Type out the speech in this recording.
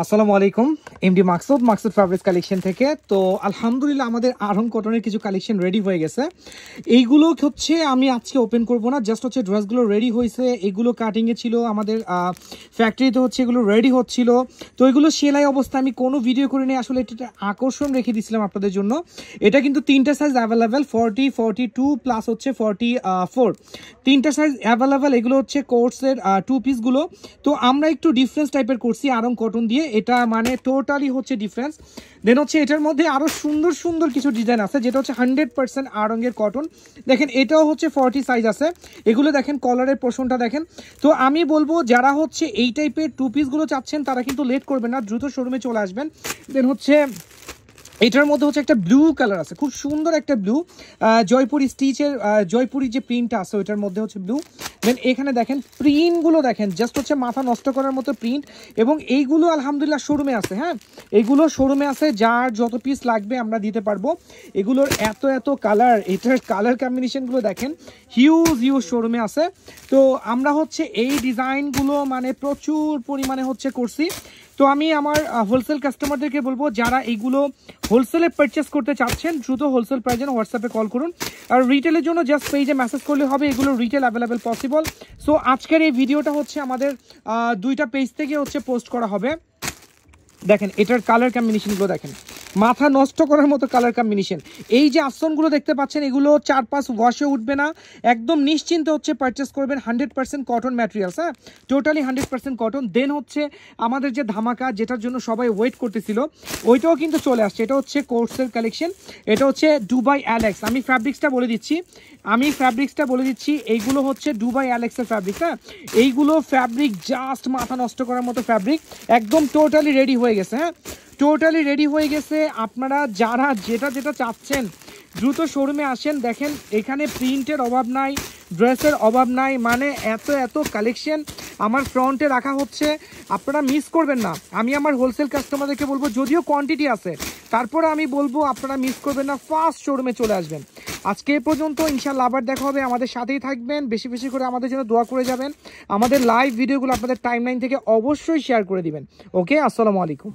আসসালামু আলাইকুম MD Maksud fabrics collection থেকে। তো আলহামদুলিল্লাহ আমাদের আরং কটনের কিছু কালেকশন রেডি হয়ে গেছে। এইগুলো হচ্ছে আমি আজকে ওপেন করব না, জাস্ট হচ্ছে ড্রেসগুলো রেডি হয়েছে, এগুলো কাটিংয়ে ছিল আমাদের ফ্যাক্টরিতে, হচ্ছে এগুলো রেডি হচ্ছিল। তো এগুলো সেলাই অবস্থা আমি কোনো ভিডিও করে নিয়ে আসলে এটা আকর্ষণ রেখে দিয়েছিলাম আপনাদের জন্য। এটা কিন্তু তিনটা সাইজ অ্যাভেলেবেল, 40, 42 প্লাস হচ্ছে 44, তিনটা সাইজ অ্যাভেলেবেল। এগুলো হচ্ছে কোর্সের টু পিসগুলো। তো আমরা একটু ডিফারেন্স টাইপের করছি আরং কটন দিয়ে, এটা মানে টোটালি হচ্ছে ডিফারেন্স। দেন হচ্ছে এটার মধ্যে আরো সুন্দর সুন্দর কিছু ডিজাইন আছে, যেটা হচ্ছে 100% আরঙের কটন। দেখেন এটাও হচ্ছে 40 সাইজ আছে। এগুলো দেখেন কলারের পোর্শনটা দেখেন। তো আমি বলবো যারা হচ্ছে এই টাইপের টু পিসগুলো চাচ্ছেন তারা কিন্তু লেট করবেন না, দ্রুত শোরুমে চলে আসবেন। দেন হচ্ছে এটার মধ্যে হচ্ছে একটা ব্লু কালার আছে, খুব সুন্দর একটা ব্লু, জয়পুরি স্টিচের জয়পুরি যে প্রিন্টটা আছে ওইটার মধ্যে হচ্ছে ব্লু। দেন এখানে দেখেন প্রিন্টগুলো দেখেন, জাস্ট হচ্ছে মাথা নষ্ট করার মতো প্রিন্ট। এবং এইগুলো আলহামদুলিল্লাহ শোরুমে আছে, হ্যাঁ এইগুলো শোরুমে আছে, যার যত পিস লাগবে আমরা দিতে পারবো। এগুলোর এত এত কালার, এটার কালার কম্বিনেশনগুলো দেখেন, হিউজ শোরুমে আছে। তো আমরা হচ্ছে এই ডিজাইনগুলো মানে প্রচুর পরিমাণে হচ্ছে করছি। তো আমি আমার হোলসেল কাস্টমারদেরকে বলবো যারা এইগুলো হোলসেলে পারচেস করতে চাচ্ছেন দ্রুত হোলসেল প্রাইজে হোয়াটসঅ্যাপে কল করুন। আর রিটেলের জন্য জাস্ট পেজে মেসেজ করলে হবে, এগুলো রিটেল অ্যাভেলেবেল পসিবল। সো আজকের এই ভিডিওটা হচ্ছে আমাদের দুইটা পেজ থেকে হচ্ছে পোস্ট করা হবে। দেখেন এটার কালার কম্বিনেশনগুলো দেখেন, মাথা নষ্ট করার মতো কালার কম্বিনেশন। এই যে আসনগুলো দেখতে পাচ্ছেন এগুলো 4-5 ওয়াশে উঠবে না, একদম নিশ্চিন্তে হচ্ছে পারচেস করবেন। 100% কটন ম্যাটেরিয়ালস, হ্যাঁ টোটালি 100% কটন। দেন হচ্ছে আমাদের যে ধামাকা, যেটার জন্য সবাই ওয়েট করতেছিল, ওইটাও কিন্তু চলে আসছে। এটা হচ্ছে কোর্সের কালেকশন, এটা হচ্ছে দুবাই অ্যালেক্স। আমি ফ্যাব্রিক্সটা বলে দিচ্ছি, এইগুলো হচ্ছে দুবাই অ্যালেক্সের ফ্যাব্রিক। হ্যাঁ এইগুলো ফ্যাব্রিক জাস্ট মাথা নষ্ট করার মতো ফ্যাব্রিক, একদম টোটালি রেডি হয়ে গেছে। হ্যাঁ টোটালি রেডি হয়ে গেছে। আপনারা যারা যেটা চাচ্ছেন দ্রুত শোরুমে আসেন। দেখেন এখানে প্রিন্টের অভাব নাই, ড্রেসের অভাব নাই, মানে এত কালেকশন আমার ফ্রন্টে রাখা হচ্ছে, আপনারা মিস করবেন না। আমি আমার হোলসেল কাস্টমারদেরকে বলবো, যদিও কোয়ান্টিটি আছে তারপরে আমি বলবো আপনারা মিস করবেন না, ফার্স্ট শোরুমে চলে আসবেন। আজকে এ পর্যন্ত, ইনশাআল্লাহ আবার দেখা হবে। আমাদের সাথেই থাকবেন, বেশি বেশি করে আমাদের জন্য দোয়া করে যাবেন। আমাদের লাইভ ভিডিওগুলো আপনাদের টাইমলাইন থেকে অবশ্যই শেয়ার করে দিবেন। ওকে, আসসালামু আলাইকুম।